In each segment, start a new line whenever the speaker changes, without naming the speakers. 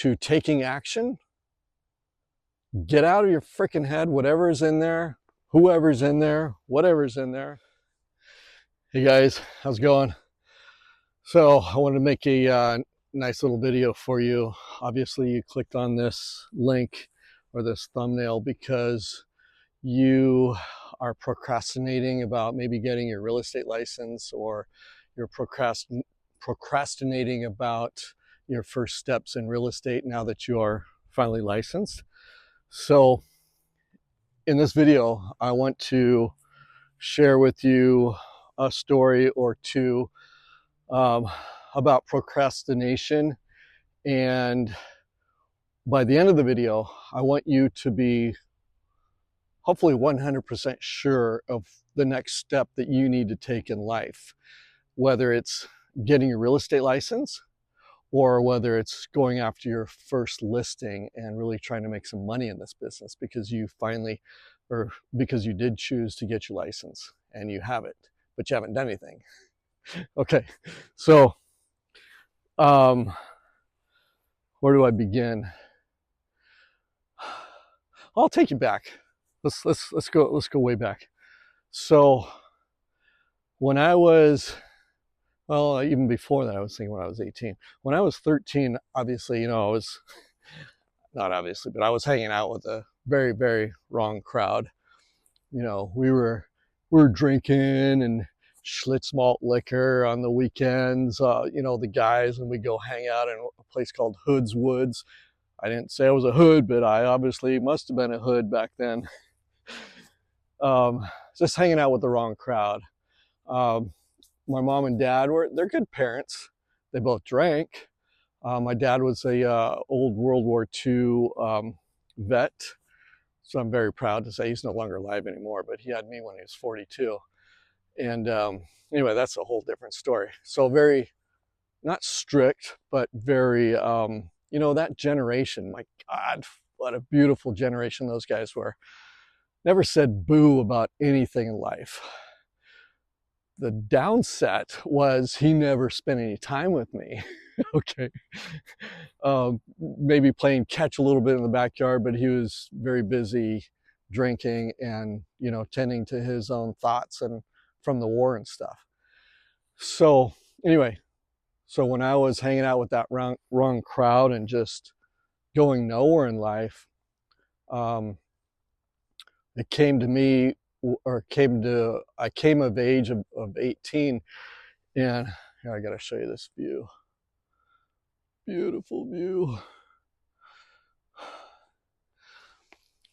to taking action. Get out of your freaking head, whatever's in there, whoever's in there, whatever's in there. Hey guys, how's it going? So I wanted to make a nice little video for you. Obviously you clicked on this link or this thumbnail because you are procrastinating about maybe getting your real estate license, or you're procrastinating about your first steps in real estate now that you are finally licensed. So in this video, I want to share with you a story or two about procrastination. And by the end of the video, I want you to be hopefully 100% sure of the next step that you need to take in life, whether it's getting your real estate license or whether it's going after your first listing and really trying to make some money in this business because you finally, or because you did choose to get your license and you have it, but you haven't done anything. Okay, so where do I begin? I'll take you back. Let's go way back. So when I was, well, even before that, I was thinking when I was 18. When I was 13, obviously, you know, I was, not obviously, but I was hanging out with a very, very wrong crowd. You know, we were drinking and Schlitz malt liquor on the weekends. You know, the guys, and we go hang out in a place called Hood's Woods. I didn't say I was a hood, but I obviously must have been a hood back then. Just hanging out with the wrong crowd. My mom and dad they're good parents. They both drank. My dad was a old World War II vet. So I'm very proud to say he's no longer alive anymore, but he had me when he was 42. And anyway, that's a whole different story. So very, not strict, but very, you know, that generation, my God, what a beautiful generation those guys were. Never said boo about anything in life. The downset was he never spent any time with me. Okay. Maybe playing catch a little bit in the backyard, but he was very busy drinking and, you know, tending to his own thoughts and from the war and stuff. So anyway, so when I was hanging out with that wrong crowd and just going nowhere in life, it came to me, or I came of age of 18, and here, I gotta show you this view. Beautiful view.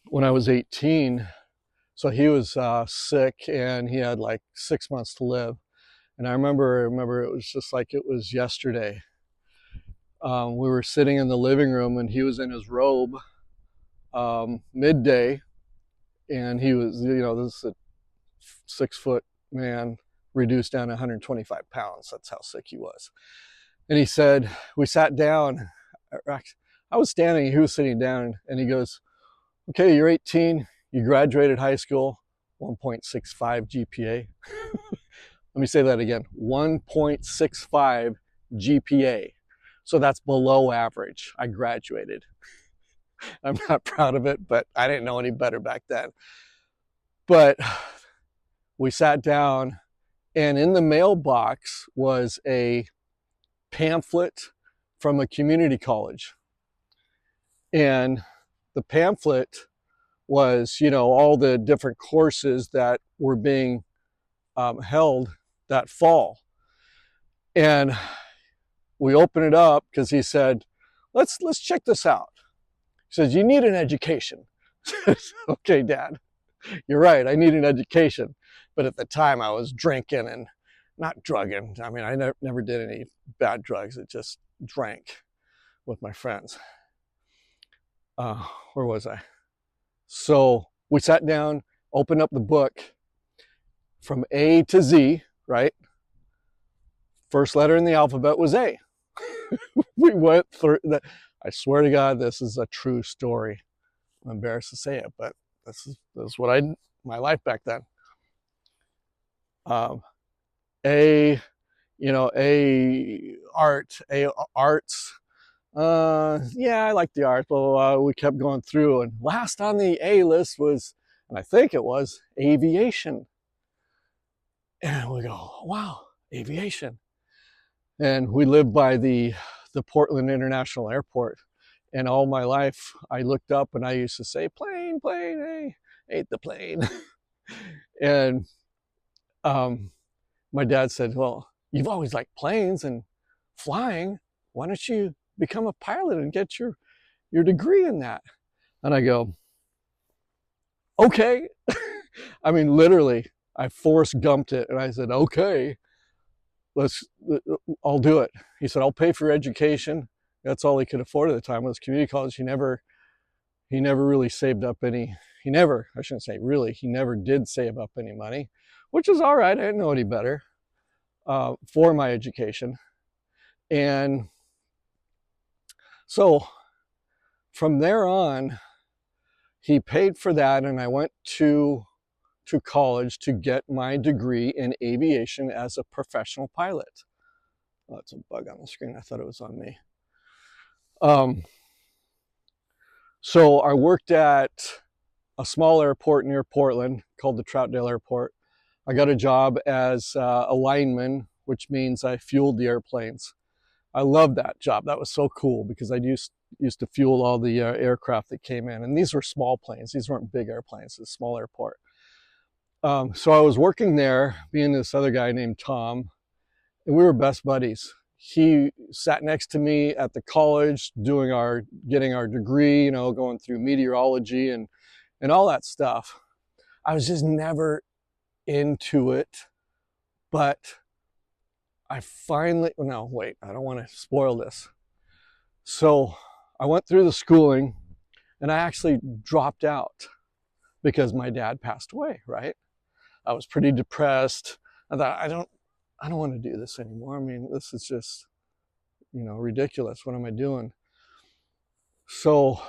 When I was 18, so he was sick and he had like 6 months to live. And I remember it was just like it was yesterday. We were sitting in the living room and he was in his robe, midday, and he was, you know, this is a 6 foot man reduced down to 125 pounds. That's how sick he was. And he said, we sat down. I was standing, he was sitting down, and he goes, okay, you're 18, you graduated high school, 1.65 GPA. Let me say that again, 1.65 GPA. So that's below average. I graduated. I'm not proud of it, but I didn't know any better back then. But we sat down, and in the mailbox was a pamphlet from a community college. And the pamphlet was, you know, all the different courses that were being held that fall. And we opened it up because he said, let's check this out. He says, you need an education. Okay, Dad, you're right, I need an education. But at the time I was drinking and not drugging. I mean, I never did any bad drugs. It just drank with my friends. Where was I? So we sat down, opened up the book from A to Z, right? First letter in the alphabet was A. We went through that. I swear to God, this is a true story. I'm embarrassed to say it, but this is what my life back then. A, you know, A arts, Yeah, I like the art, blah, blah, blah. We kept going through, and last on the A list was, and I think it was aviation. And we go, wow, aviation. And we lived by the Portland International Airport. And all my life, I looked up and I used to say, plane, plane, hey, ate the plane. And my dad said, well, you've always liked planes and flying. Why don't you become a pilot and get your degree in that? And I go, okay. I mean, literally, I Forrest Gumped it and I said, okay, I'll do it. He said, I'll pay for your education. That's all he could afford at the time was community college. He never really saved up any, I shouldn't say really, he never did save up any money, which is all right. I didn't know any better for my education. And so from there on, he paid for that, and I went to college to get my degree in aviation as a professional pilot. Oh, it's a bug on the screen. I thought it was on me. So I worked at a small airport near Portland called the Troutdale Airport. I got a job as a lineman, which means I fueled the airplanes. I loved that job. That was so cool because I used to fuel all the aircraft that came in. And these were small planes. These weren't big airplanes. It's a small airport. So I was working there, being this other guy named Tom, and we were best buddies. He sat next to me at the college getting our degree, going through meteorology and all that stuff. I was just never into it, but I finally, no, wait, I don't want to spoil this. So I went through the schooling and I actually dropped out because my dad passed away, right? I was pretty depressed. I thought, I don't want to do this anymore. I mean, this is just, ridiculous. What am I doing? So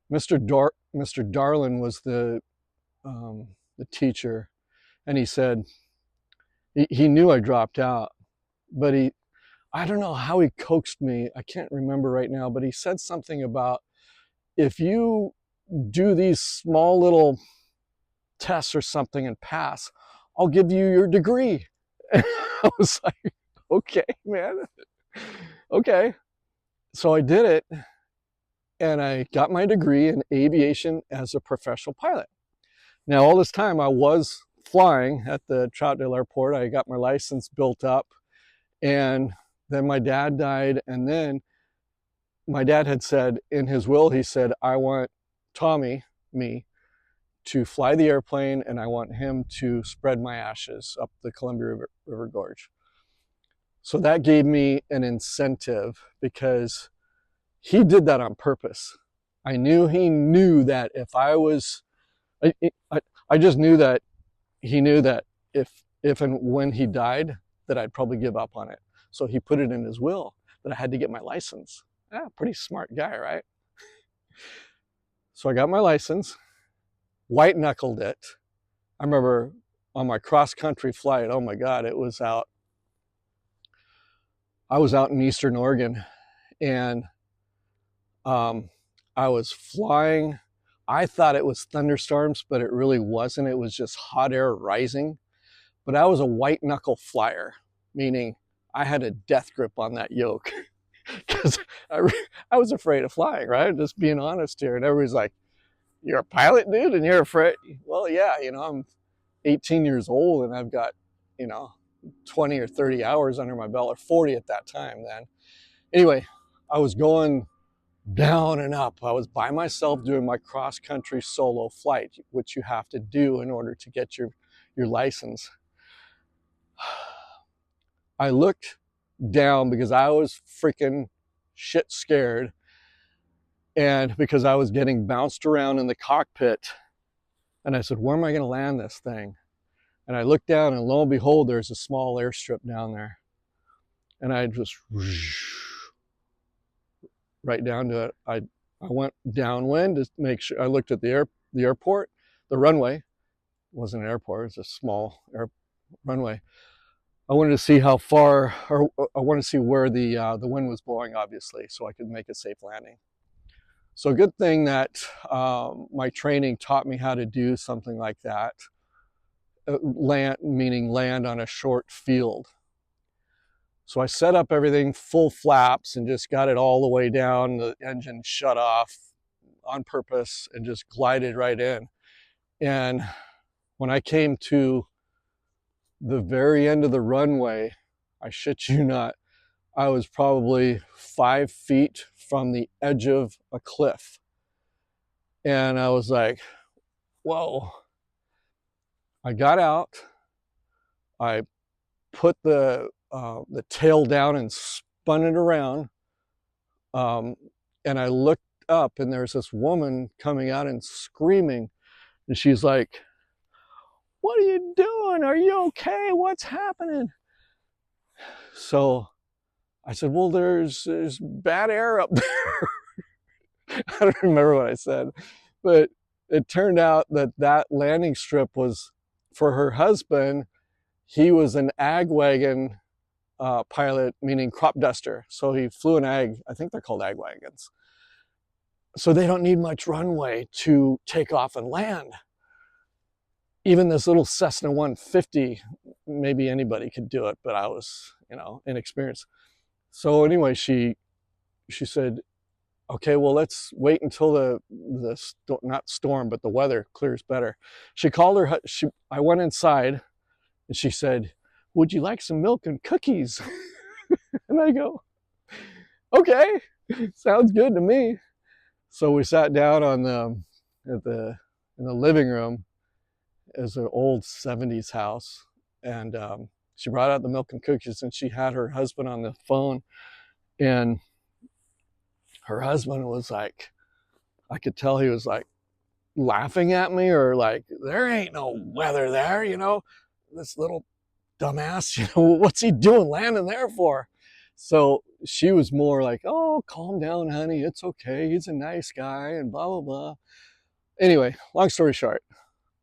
Mr. Darlin was the teacher, and he said, he knew I dropped out, but I don't know how he coaxed me. I can't remember right now, but he said something about, if you do these small little tests or something and pass, I'll give you your degree. And I was like, okay, man. Okay. So I did it, and I got my degree in aviation as a professional pilot. Now, all this time I was flying at the Troutdale Airport. I got my license built up, and then my dad died. And then my dad had said in his will, he said, I want me, to fly the airplane, and I want him to spread my ashes up the Columbia River Gorge. So that gave me an incentive because he did that on purpose. I knew he knew that if I just knew that he knew that if and when he died, that I'd probably give up on it. So he put it in his will that I had to get my license. Yeah, pretty smart guy, right? So I got my license, white knuckled it. I remember on my cross country flight, oh my God, I was out in Eastern Oregon, and I was flying. I thought it was thunderstorms, but it really wasn't. It was just hot air rising. But I was a white knuckle flyer, meaning I had a death grip on that yoke because I was afraid of flying, right? Just being honest here. And everybody's like, you're a pilot, dude, and you're afraid? Well, yeah, I'm 18 years old and I've got, 20 or 30 hours under my belt, or 40 at that time then. Anyway, I was going down and up. I was by myself doing my cross-country solo flight, which you have to do in order to get your license. I looked down because I was freaking shit scared, and because I was getting bounced around in the cockpit, and I said, where am I going to land this thing? And I looked down, and lo and behold, there's a small airstrip down there. And I just right down to it. I went downwind to make sure. I looked at the airport, the runway. It wasn't an airport, it was a small runway. I wanted to see how far, or I wanted to see where the wind was blowing, obviously, so I could make a safe landing. So a good thing that my training taught me how to do something like that. Land, meaning land on a short field. So I set up everything full flaps and just got it all the way down. The engine shut off on purpose and just glided right in. And when I came to the very end of the runway, I shit you not, I was probably 5 feet from the edge of a cliff. And I was like, whoa. I got out. I put the tail down and spun it around. And I looked up, and there's this woman coming out and screaming. And she's like, what are you doing? Are you okay? What's happening? So I said, well, there's bad air up there. I don't remember what I said, but it turned out that that landing strip was for her husband. He was an ag wagon pilot, meaning crop duster. So he flew an ag, I think they're called ag wagons. So they don't need much runway to take off and land. Even this little Cessna 150, maybe anybody could do it, but I was, inexperienced. So anyway, she said, okay, well, let's wait until the not storm, but the weather clears better. She called her, I went inside and she said, would you like some milk and cookies? And I go, okay, sounds good to me. So we sat down in the living room. It was an old 70s house. And she brought out the milk and cookies, and she had her husband on the phone. And her husband was like, I could tell he was like laughing at me, or like, there ain't no weather there, this little dumbass, what's he doing landing there for? So she was more like, oh, calm down, honey, it's okay, he's a nice guy, and blah, blah, blah. Anyway, long story short,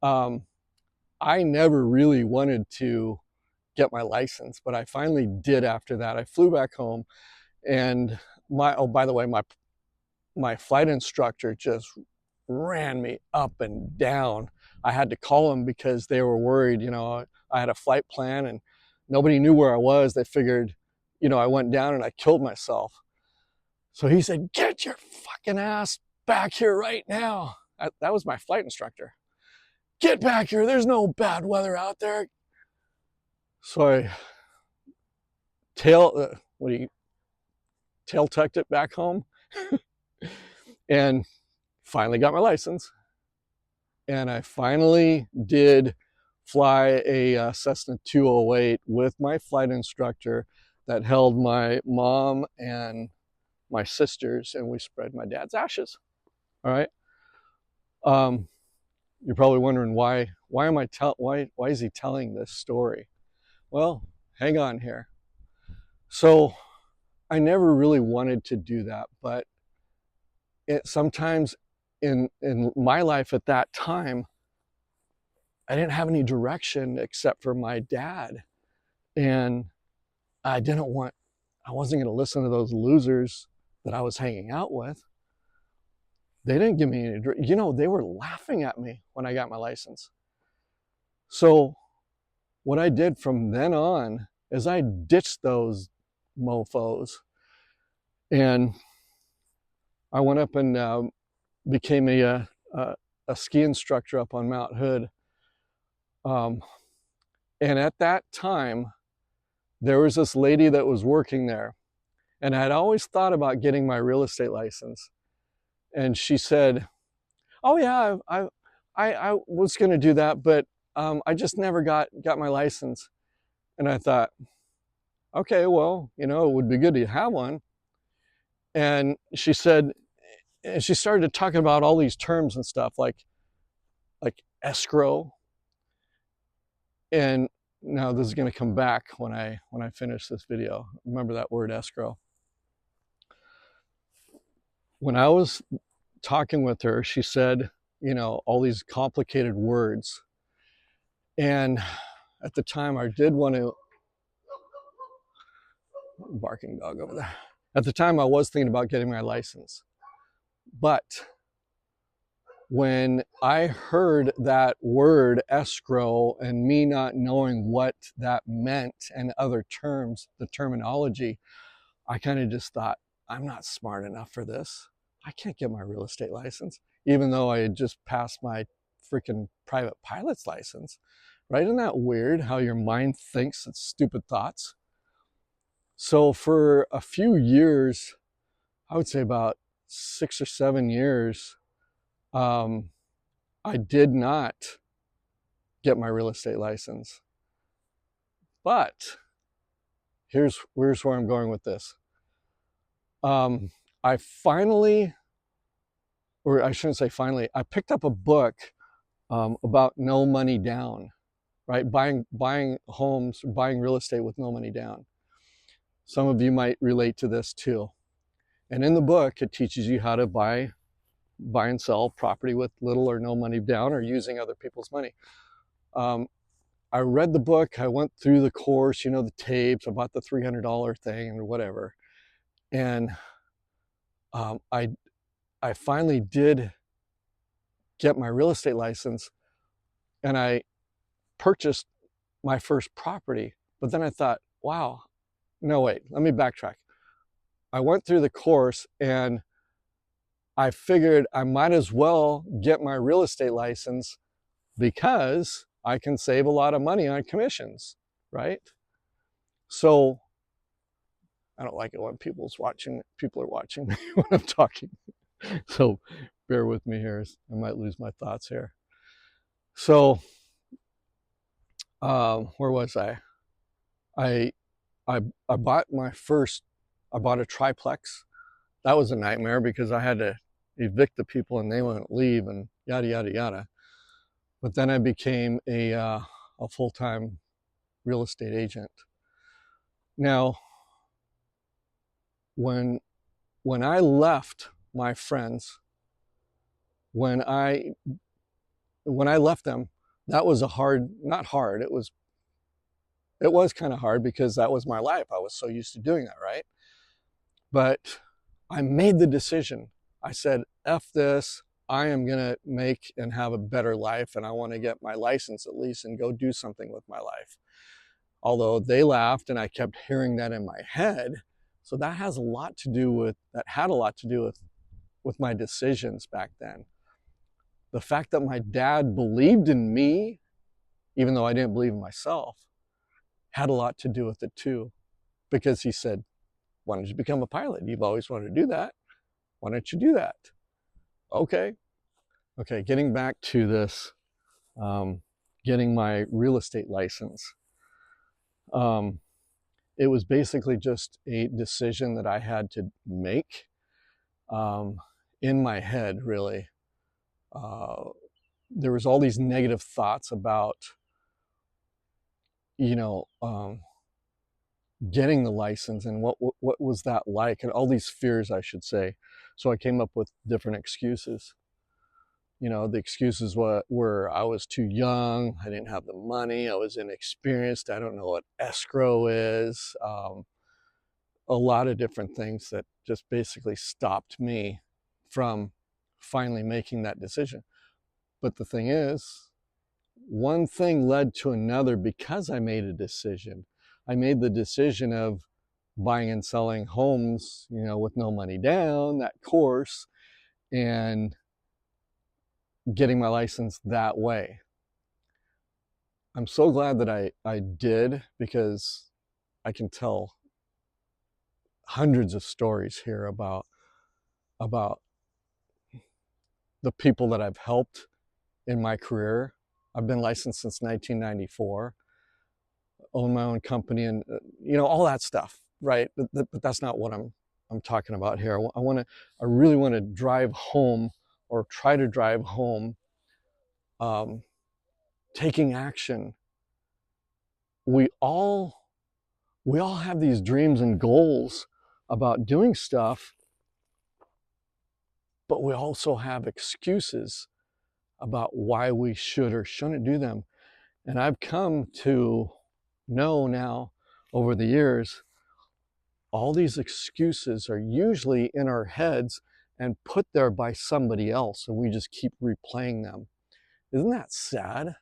I never really wanted to get my license, but I finally did after that. I flew back home, and by the way, my flight instructor just ran me up and down. I had to call him because they were worried, I had a flight plan and nobody knew where I was. They figured, I went down and I killed myself. So he said, get your fucking ass back here right now. That was my flight instructor. Get back here. There's no bad weather out there. So I tail tucked it back home and finally got my license. And I finally did fly a Cessna 208 with my flight instructor that held my mom and my sisters, and we spread my dad's ashes. All right. You're probably wondering why is he telling this story? Well, hang on here. So I never really wanted to do that, but sometimes in my life at that time, I didn't have any direction except for my dad. And I wasn't going to listen to those losers that I was hanging out with. They didn't give me any, they were laughing at me when I got my license. So what I did from then on is I ditched those mofos, and I went up and became a ski instructor up on Mount Hood. And at that time, there was this lady that was working there, and I'd always thought about getting my real estate license. And she said, oh yeah, I was going to do that, but I just never got my license. And I thought, okay, well, it would be good to have one. And she said, and she started talking about all these terms and stuff like escrow. And now this is going to come back when I finish this video. Remember that word, escrow. When I was talking with her, she said, all these complicated words. And at the time, I did want to Barking dog over there. At the time, I was thinking about getting my license. But when I heard that word escrow and me not knowing what that meant and other terms, the terminology, I kind of just thought, I'm not smart enough for this. I can't get my real estate license, even though I had just passed my freaking private pilot's license. Right? Isn't that weird how your mind thinks it's stupid thoughts? So for a few years, I would say about 6 or 7 years, I did not get my real estate license. But here's where I'm going with this. I finally, or I shouldn't say finally, I picked up a book about no money down, right? Buying homes, buying real estate with no money down. Some of you might relate to this too. And in the book, it teaches you how to buy and sell property with little or no money down or using other people's money. I read the book, I went through the course, the tapes, I bought the $300 thing or whatever. And I finally did get my real estate license, and I purchased my first property. But then I thought, wow, no, wait, let me backtrack. I went through the course and I figured I might as well get my real estate license because I can save a lot of money on commissions, right? So I don't like it when people are watching me when I'm talking. So bear with me here. I might lose my thoughts here. So where was I? I bought I bought a triplex. That was a nightmare because I had to evict the people and they wouldn't leave and yada, yada, yada. But then I became a full-time real estate agent. Now, when I left my friends, when I left them, that was not hard. It was kind of hard because that was my life. I was so used to doing that, right? But I made the decision. I said, F this. I am going to make and have a better life, and I want to get my license at least and go do something with my life. Although they laughed and I kept hearing that in my head. So that had a lot to do with my decisions back then. The fact that my dad believed in me, even though I didn't believe in myself, had a lot to do with it too. Because he said, why don't you become a pilot? You've always wanted to do that. Why don't you do that? Okay, getting back to this, getting my real estate license. It was basically just a decision that I had to make in my head, really. There was all these negative thoughts about, getting the license and what was that like, and all these fears, I should say. So I came up with different excuses. The excuses were I was too young, I didn't have the money, I was inexperienced, I don't know what escrow is. A lot of different things that just basically stopped me from finally making that decision. But the thing is, one thing led to another because I made a decision. I made the decision of buying and selling homes, with no money down, that course, and getting my license that way. I'm so glad that I did, because I can tell hundreds of stories here about the people that I've helped in my career. I've been licensed since 1994, own my own company, and all that stuff, right? But that's not what I'm talking about here. I really want to drive home, or try to drive home, taking action. We all have these dreams and goals about doing stuff, but we also have excuses about why we should or shouldn't do them. And I've come to know now over the years all these excuses are usually in our heads and put there by somebody else, and we just keep replaying them. Isn't that sad?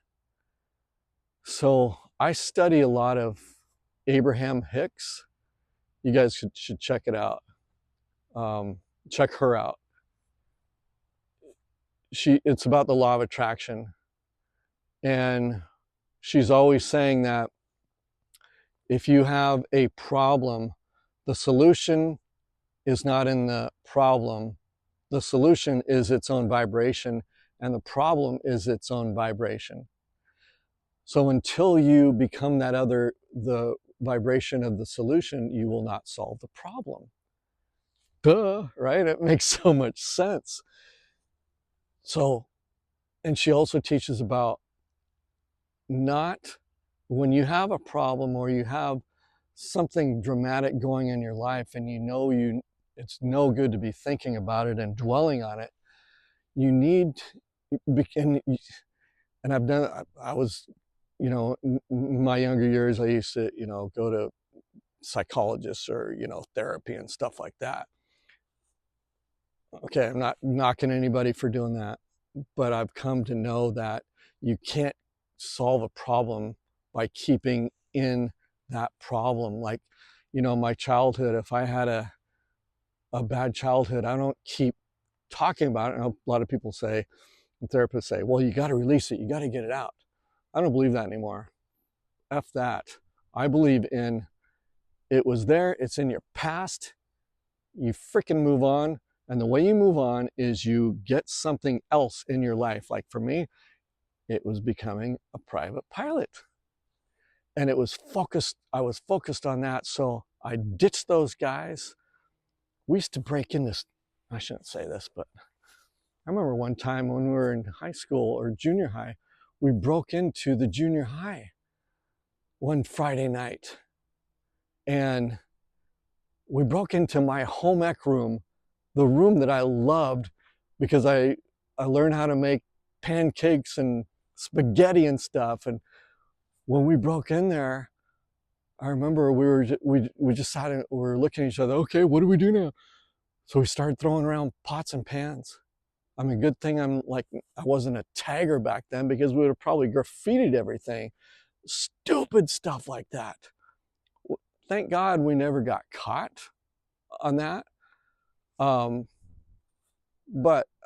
So I study a lot of Abraham Hicks. You guys should check it out. Check her out. It's about the law of attraction. And she's always saying that if you have a problem, the solution is not in the problem. The solution is its own vibration, and the problem is its own vibration. So until you become the vibration of the solution, you will not solve the problem. Duh, right? It makes so much sense. So, and she also teaches about not when you have a problem or you have something dramatic going in your life and it's no good to be thinking about it and dwelling on it. You need, and I was, in my younger years, I used to, go to psychologists or, therapy and stuff like that. Okay, I'm not knocking anybody for doing that, but I've come to know that you can't solve a problem by keeping in that problem. Like, my childhood, if I had a bad childhood, I don't keep talking about it. And a lot of people say, and therapists say, well, you got to release it. You got to get it out. I don't believe that anymore. F that. I believe in it was there. It's in your past. You freaking move on. And the way you move on is you get something else in your life. Like for me, it was becoming a private pilot. And I was focused on that. So I ditched those guys. We used to break in this, I shouldn't say this, but I remember one time when we were in high school or junior high, we broke into the junior high one Friday night. And we broke into my home ec room, the room that I loved because I learned how to make pancakes and spaghetti and stuff. And when we broke in there, I remember we just sat and we were looking at each other. Okay, what do we do now? So we started throwing around pots and pans. I mean, good thing I wasn't a tagger back then because we would have probably graffitied everything. Stupid stuff like that. Thank God we never got caught on that. But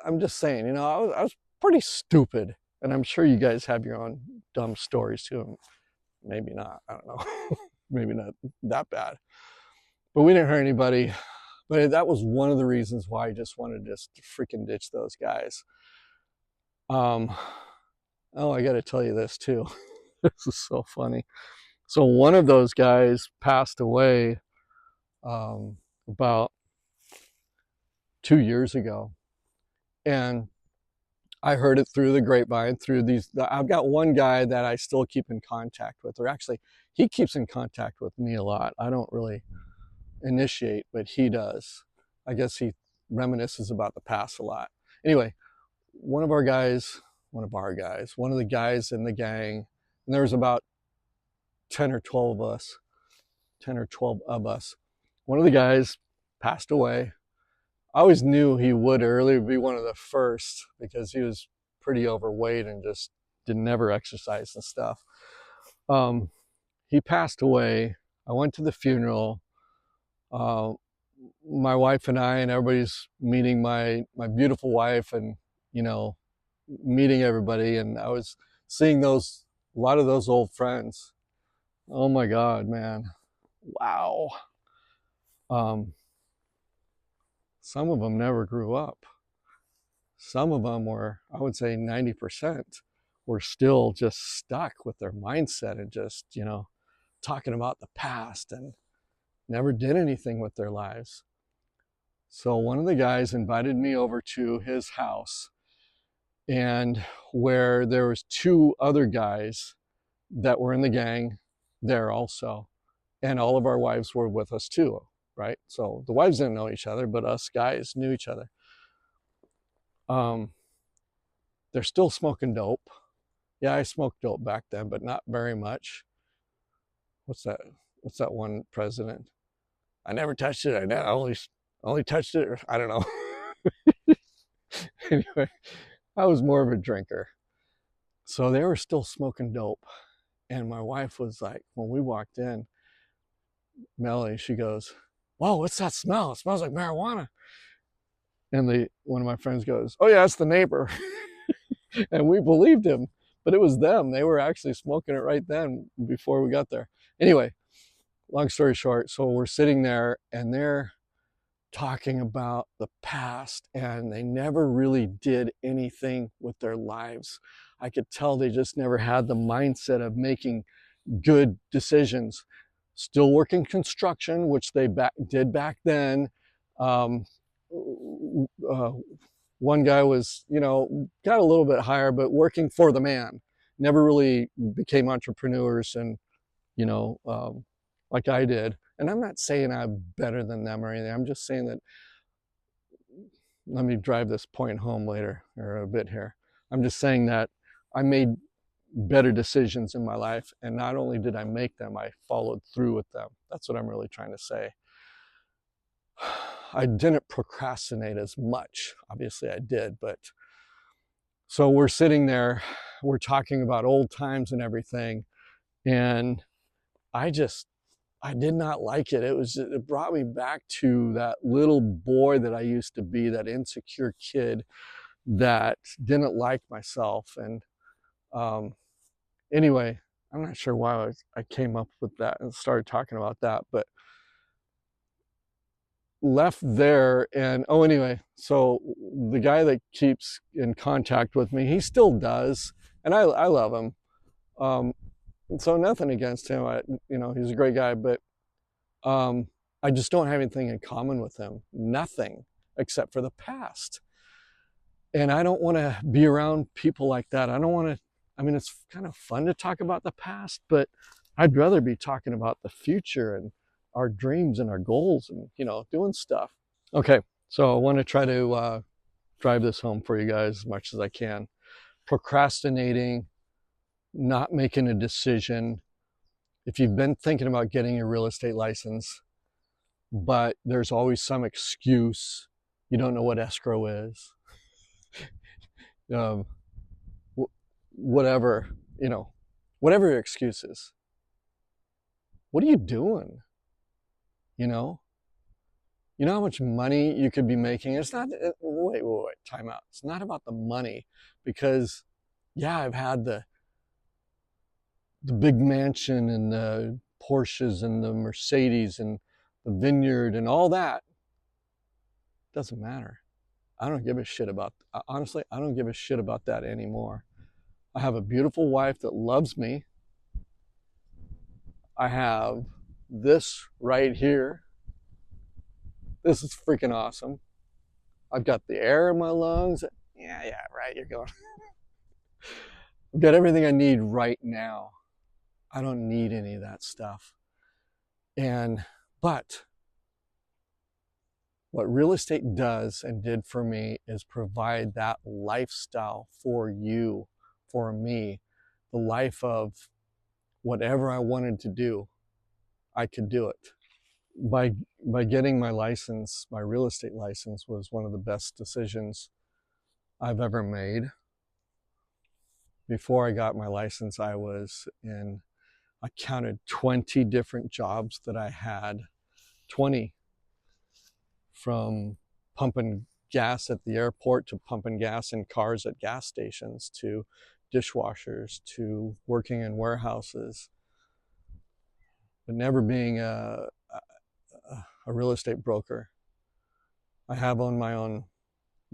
I'm just saying, I was pretty stupid, and I'm sure you guys have your own dumb stories too. Maybe not. I don't know. Maybe not that bad. But we didn't hurt anybody. But that was one of the reasons why I just wanted to just freaking ditch those guys. Oh, I got to tell you this too. This is so funny. So one of those guys passed away about 2 years ago. And I heard it through the grapevine, I've got one guy that I still keep in contact with, or actually he keeps in contact with me a lot. I don't really initiate, but he does. I guess he reminisces about the past a lot. Anyway, one of the guys in the gang, and there was about 10 or 12 of us. One of the guys passed away. I always knew he would be one of the first because he was pretty overweight and just never exercise and stuff. He passed away. I went to the funeral. My wife and I and everybody's meeting my beautiful wife and, meeting everybody. And I was seeing a lot of those old friends. Oh my God, man. Wow. Some of them never grew up. Some of them were, I would say 90% were still just stuck with their mindset and just, talking about the past and never did anything with their lives. So one of the guys invited me over to his house, and where there was 2 other guys that were in the gang there also. And all of our wives were with us too, right? So the wives didn't know each other, but us guys knew each other. They're still smoking dope. Yeah, I smoked dope back then, but not very much. What's that one president? I never touched it. I only touched it. I don't know. Anyway, I was more of a drinker. So they were still smoking dope. And my wife was like, when we walked in, Melanie, she goes, "Whoa, what's that smell? It smells like marijuana." And one of my friends goes, "Oh yeah, it's the neighbor." And we believed him, but it was them. They were actually smoking it right then before we got there. Anyway, long story short, so we're sitting there and they're talking about the past, and they never really did anything with their lives. I could tell they just never had the mindset of making good decisions. Still working construction, which they did back then. Um, uh, One guy was, got a little bit higher, but working for the man. Never really became entrepreneurs and, like I did. And I'm not saying I'm better than them or anything. I'm just saying that, let me drive this point home later or a bit here. I'm just saying that I made better decisions in my life, and not only did I make them, I followed through with them. That's what I'm really trying to say. I didn't procrastinate as much. Obviously I did, but so we're sitting there, we're talking about old times and everything, and I did not like it. It brought me back to that little boy that I used to be, that insecure kid that didn't like myself. And anyway, I'm not sure why I came up with that and started talking about that, but left there. And anyway, so the guy that keeps in contact with me, he still does, and I love him. So nothing against him. He's a great guy, but I just don't have anything in common with him. Nothing except for the past. And I don't want to be around people like that. I don't want to. I mean, it's kind of fun to talk about the past, but I'd rather be talking about the future and our dreams and our goals and, doing stuff. Okay, so I want to try to drive this home for you guys as much as I can. Procrastinating, not making a decision. If you've been thinking about getting a real estate license, but there's always some excuse, you don't know what escrow is, um, whatever, whatever your excuse is. What are you doing? You know how much money you could be making? It's not, wait, time out. It's not about the money, because yeah, I've had the big mansion and the Porsches and the Mercedes and the vineyard and all that. Doesn't matter. I don't give a shit about, honestly, I don't give a shit about that anymore. I have a beautiful wife that loves me. I have this right here. This is freaking awesome. I've got the air in my lungs. Yeah, right, you're going. I've got everything I need right now. I don't need any of that stuff. But what real estate does and did for me is provide that lifestyle for you, for me, the life of whatever I wanted to do, I could do it. By getting my license, my real estate license, was one of the best decisions I've ever made. Before I got my license, I counted 20 different jobs that I had. 20. From pumping gas at the airport, to pumping gas in cars at gas stations, to dishwashers, to working in warehouses, but never being a real estate broker. I have owned my own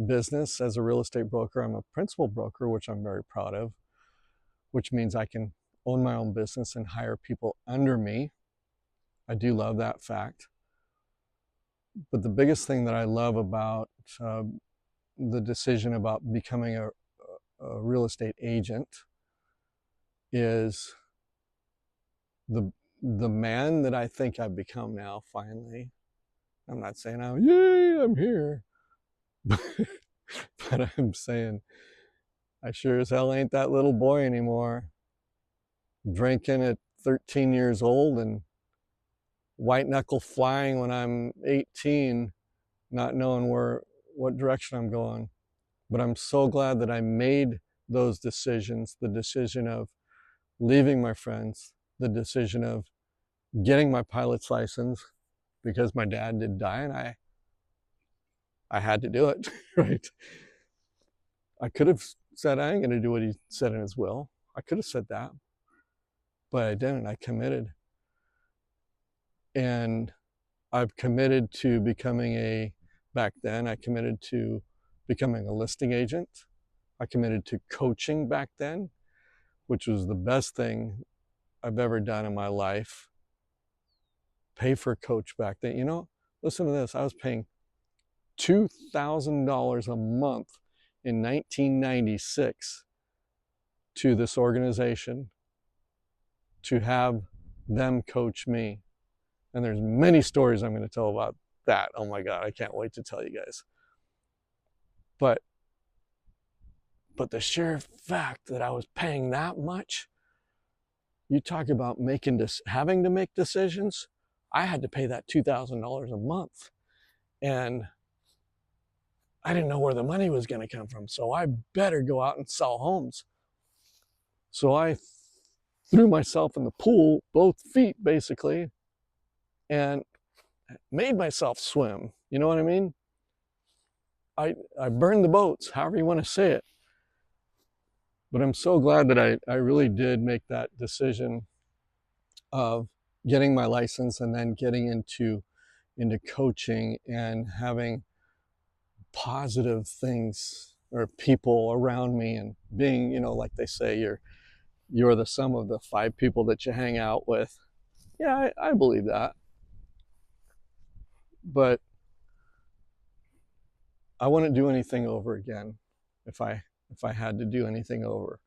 business as a real estate broker. I'm a principal broker, which I'm very proud of, which means I can own my own business and hire people under me. I do love that fact. But the biggest thing that I love about the decision about becoming a real estate agent is the man that I think I've become now, finally. I'm not saying I'm here, but I'm saying I sure as hell ain't that little boy anymore, drinking at 13 years old and white knuckle flying when I'm 18, not knowing what direction I'm going. But I'm so glad that I made those decisions, the decision of leaving my friends, the decision of getting my pilot's license, because my dad did die and I had to do it, right? I could have said, I ain't going to do what he said in his will. I could have said that, but I didn't. I committed. And I've committed to back then, I committed to becoming a listing agent. I committed to coaching back then, which was the best thing I've ever done in my life. Pay for a coach back then. You know, listen to this. I was paying $2,000 a month in 1996 to this organization to have them coach me. And there's many stories I'm going to tell about that. Oh my God, I can't wait to tell you guys. But the sheer fact that I was paying that much, you talk about having to make decisions. I had to pay that $2,000 a month. And I didn't know where the money was going to come from. So I better go out and sell homes. So I threw myself in the pool, both feet basically, and made myself swim. You know what I mean? I burned the boats, however you want to say it. But I'm so glad that I really did make that decision of getting my license and then getting into coaching and having positive things or people around me, and being, you know, like they say, you're the sum of the 5 people that you hang out with. Yeah, I believe that. But I wouldn't do anything over again. If I had to do anything over,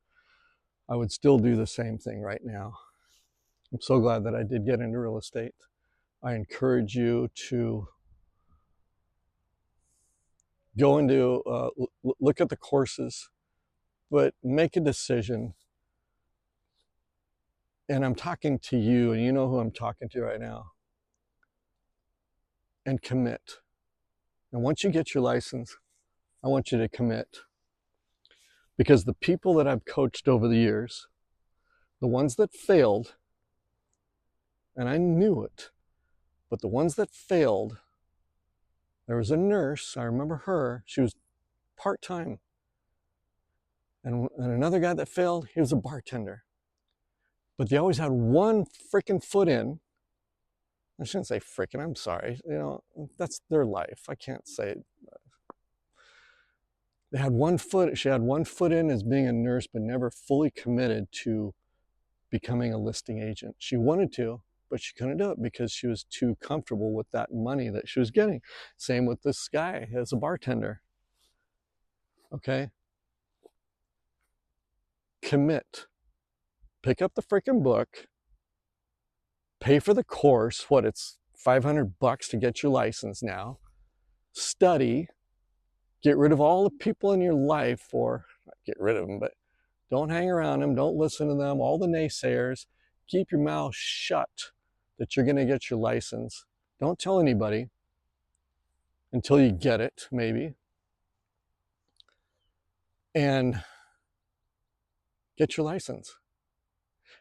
I would still do the same thing right now. I'm so glad that I did get into real estate. I encourage you to go into, look at the courses, but make a decision. And I'm talking to you, and you know who I'm talking to right now. And commit. And once you get your license, I want you to commit. Because the people that I've coached over the years, the ones that failed, and I knew it, but the ones that failed, there was a nurse, I remember her, she was part-time. And another guy that failed, he was a bartender. But they always had one freaking foot in. I shouldn't say freaking, I'm sorry. You know, that's their life. I can't say it. She had one foot in as being a nurse, but never fully committed to becoming a listing agent. She wanted to, but she couldn't do it because she was too comfortable with that money that she was getting. Same with this guy as a bartender. Okay? Commit. Pick up the freaking book. Pay for the course. It's $500 to get your license now. Study. Get rid of all the people in your life, or not get rid of them, but don't hang around them. Don't listen to them. All the naysayers. Keep your mouth shut that you're going to get your license. Don't tell anybody until you get it, maybe. And get your license.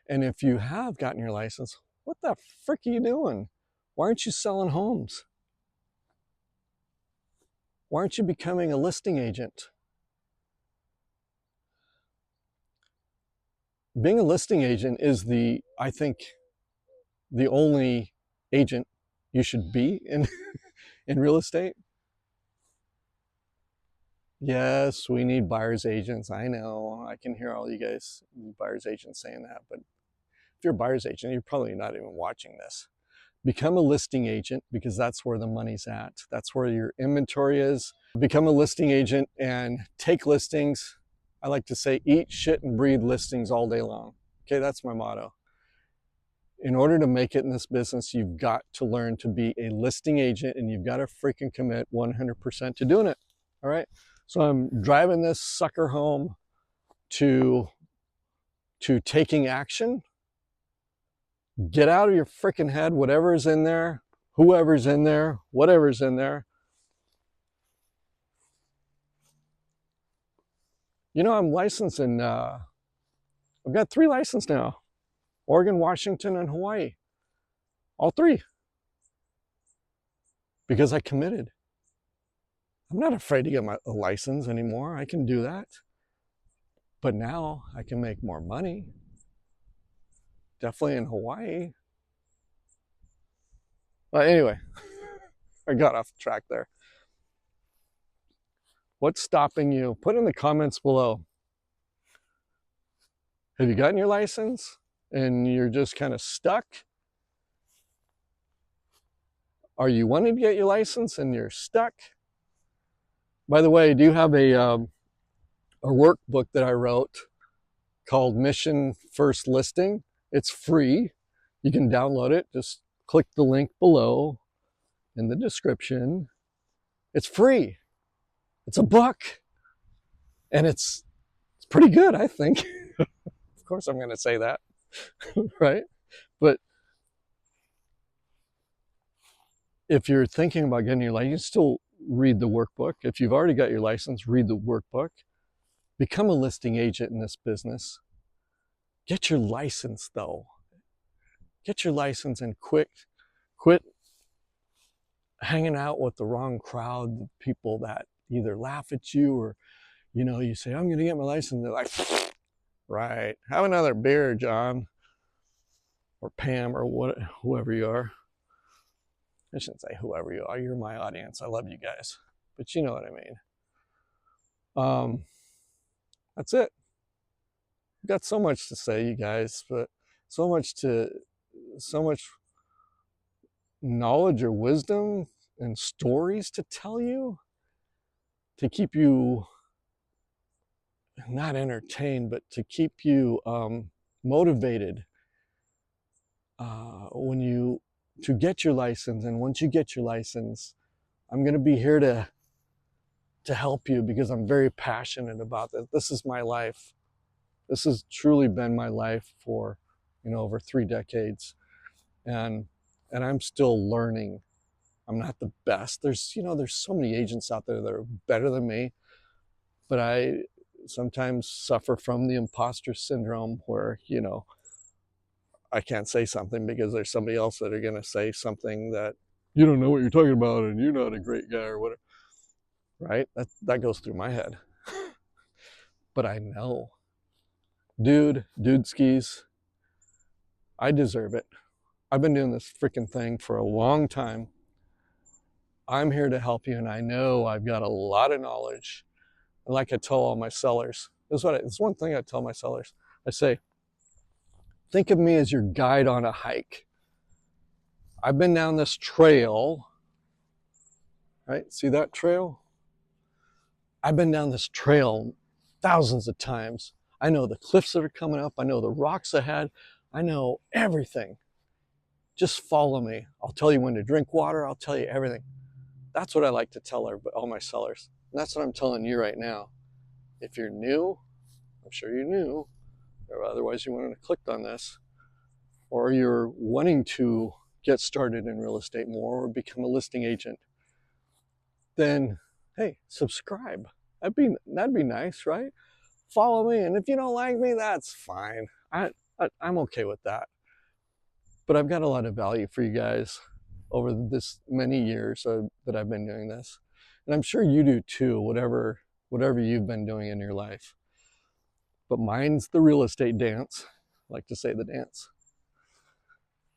And if you have gotten your license, what the frick are you doing? Why aren't you selling homes? Why aren't you becoming a listing agent? Being a listing agent is I think, the only agent you should be in, in real estate. Yes, we need buyer's agents. I know. I can hear all you guys, buyer's agents, saying that. But if you're a buyer's agent, you're probably not even watching this. Become a listing agent, because that's where the money's at. That's where your inventory is. Become a listing agent and take listings. I like to say, eat, shit, and breathe listings all day long. Okay, that's my motto. In order to make it in this business, you've got to learn to be a listing agent, and you've got to freaking commit 100% to doing it. All right? So I'm driving this sucker home to taking action Get out of your freaking head, whatever's in there, whoever's in there, whatever's in there. You know, I'm licensed in, I've got 3 licenses now. Oregon, Washington, and Hawaii. All 3. Because I committed. I'm not afraid to get a license anymore. I can do that. But now I can make more money. Definitely in Hawaii. But anyway, I got off track there. What's stopping you? Put in the comments below. Have you gotten your license and you're just kind of stuck? Are you wanting to get your license and you're stuck? By the way, I do have a workbook that I wrote called Mission First Listing. It's free. You can download it. Just click the link below in the description. It's free. It's a book. And it's pretty good, I think. Of course I'm going to say that, right? But if you're thinking about getting your license, you can still read the workbook. If you've already got your license, read the workbook. Become a listing agent in this business. Get your license, though. Get your license and quit hanging out with the wrong crowd, the people that either laugh at you or, you know, you say, I'm going to get my license. They're like, right, have another beer, John, or Pam, or whoever you are. I shouldn't say whoever you are. You're my audience. I love you guys. But you know what I mean. That's it. I've got so much to say, you guys, but so much knowledge or wisdom and stories to tell you to keep you not entertained, but to keep you motivated to get your license. And once you get your license, I'm going to be here to help you because I'm very passionate about this. This is my life. This has truly been my life for, you know, over 3 decades. And I'm still learning. I'm not the best. There's so many agents out there that are better than me, but I sometimes suffer from the imposter syndrome where, you know, I can't say something because there's somebody else that are going to say something that you don't know what you're talking about and you're not a great guy or whatever, right? That goes through my head. But I know, dude skis, I deserve it. I've been doing this freaking thing for a long time. I'm here to help you, and I know I've got a lot of knowledge. And like I tell all my sellers, it's one thing I tell my sellers. I say, think of me as your guide on a hike. I've been down this trail, right? See that trail? I've been down this trail thousands of times. I know the cliffs that are coming up. I know the rocks ahead. I know everything. Just follow me. I'll tell you when to drink water. I'll tell you everything. That's what I like to tell all my sellers. And that's what I'm telling you right now. If you're new, I'm sure you're new, or otherwise you wouldn't have clicked on this, or you're wanting to get started in real estate more or become a listing agent, then hey, subscribe. That'd be nice, right? Follow me, and if you don't like me, that's fine. I'm okay with that. But I've got a lot of value for you guys over this many years that I've been doing this, and I'm sure you do too. Whatever you've been doing in your life. But mine's the real estate dance. I like to say the dance.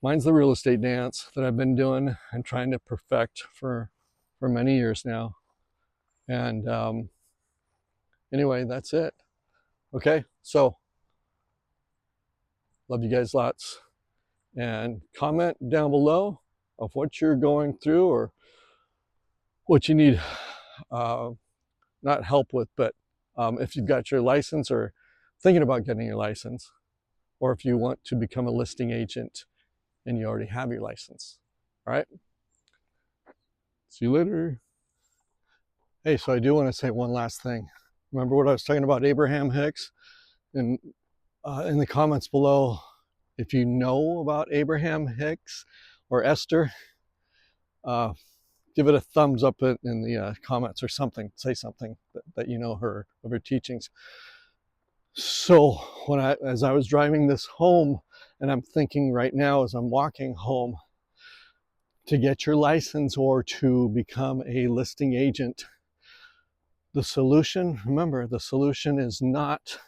Mine's the real estate dance that I've been doing and trying to perfect for many years now. And anyway, that's it. Okay, so love you guys lots. And comment down below of what you're going through or what you need, not help with, but if you've got your license or thinking about getting your license, or if you want to become a listing agent and you already have your license. All right. See you later. Hey, so I do want to say one last thing. Remember what I was talking about Abraham Hicks? And in the comments below, If you know about Abraham Hicks or Esther, give it a thumbs up in the comments or something. Say something that you know her of her teachings. So as I was driving this home, and I'm thinking right now as I'm walking home, to get your license or to become a listing agent, the solution, remember, the solution is not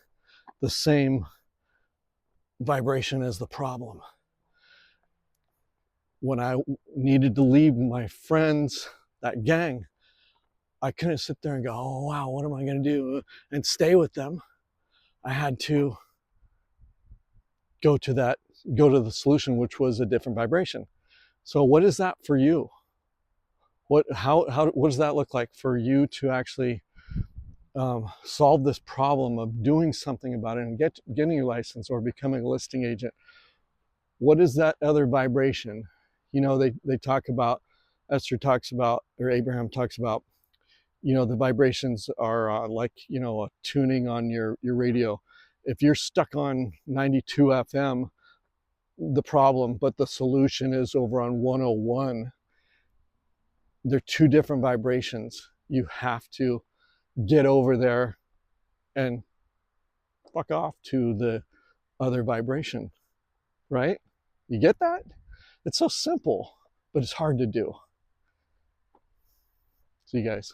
the same vibration as the problem. When I needed to leave my friends, that gang, I couldn't sit there and go, oh, wow, what am I going to do? And stay with them. I had to go to the solution, which was a different vibration. So what is that for you? What does that look like for you to actually solve this problem of doing something about it and getting your license or becoming a listing agent? What is that other vibration? You know, they talk about, Esther talks about, or Abraham talks about, you know, the vibrations are like, you know, a tuning on your radio. If you're stuck on 92 FM, the problem, but the solution is over on 101, they're two different vibrations. You have to get over there and fuck off to the other vibration, right? You get that? It's so simple, but it's hard to do. See you guys.